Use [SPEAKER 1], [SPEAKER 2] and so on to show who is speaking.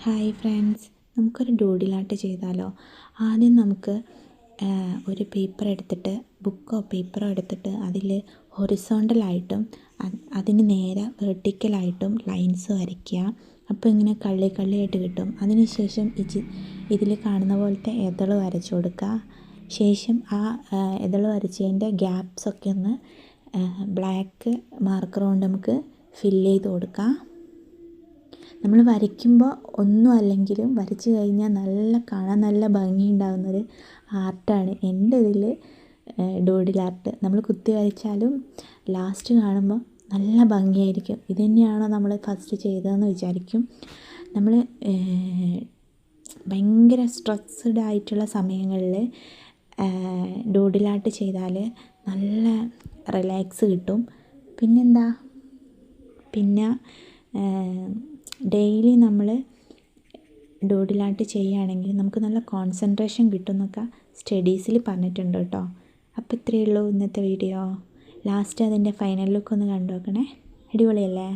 [SPEAKER 1] Hi friends, നമുക്കൊരു doodle art ചെയ്താലോ? ആദ്യം നമുക്ക് ഒരു പേപ്പർ എടുത്തിട്ട്, ബുക്കോ പേപ്പറോ എടുത്തിട്ട് അതിൽ ഹൊറിസോണ്ടലായിട്ടും അതിന് നേരെ വെർട്ടിക്കലായിട്ടും ലൈൻസ് വരയ്ക്കുക. അപ്പോൾ ഇങ്ങനെ കള്ളി കള്ളിയായിട്ട് കിട്ടും. അതിനുശേഷം ഇതിൽ കാണുന്ന പോലത്തെ എതൾ വരച്ചു കൊടുക്കുക. ശേഷം ആ എതൾ വരച്ചതിൻ്റെ ഗ്യാപ്സൊക്കെ ഒന്ന് ബ്ലാക്ക് മാർക്കർ കൊണ്ട് നമുക്ക് ഫില്ല് ചെയ്ത് കൊടുക്കാം. നമ്മൾ വരയ്ക്കുമ്പോൾ ഒന്നും അല്ലെങ്കിലും വരച്ച് കഴിഞ്ഞാൽ കാണാൻ നല്ല ഭംഗിയുണ്ടാകുന്നൊരു ആർട്ടാണ് എൻ്റെ ഇതിൽ ഡൂഡിൽ ആർട്ട്. നമ്മൾ കുത്തി വരച്ചാലും ലാസ്റ്റ് കാണുമ്പോൾ നല്ല ഭംഗിയായിരിക്കും. ഇത് തന്നെയാണോ നമ്മൾ ഫസ്റ്റ് ചെയ്തതെന്ന് വിചാരിക്കും. നമ്മൾ ഭയങ്കര സ്ട്രെസ്ഡ് ആയിട്ടുള്ള സമയങ്ങളിൽ ഡൂഡിൽ ആർട്ട് ചെയ്താൽ നല്ല റിലാക്സ് കിട്ടും. പിന്നെ ഡെയിലി നമ്മൾ ഡൂഡിൽ ആർട്ട് ചെയ്യുകയാണെങ്കിൽ നമുക്ക് നല്ല കോൺസെൻട്രേഷൻ കിട്ടും എന്നൊക്കെ സ്റ്റഡീസിൽ പറഞ്ഞിട്ടുണ്ട് കേട്ടോ. അപ്പോൾ ഇത്രയേ ഉള്ളൂ ഇന്നത്തെ വീഡിയോ. ലാസ്റ്റ് അതിൻ്റെ ഫൈനൽ ലുക്ക് ഒന്ന് കണ്ടു നോക്കണേ. അടിപൊളിയല്ലേ?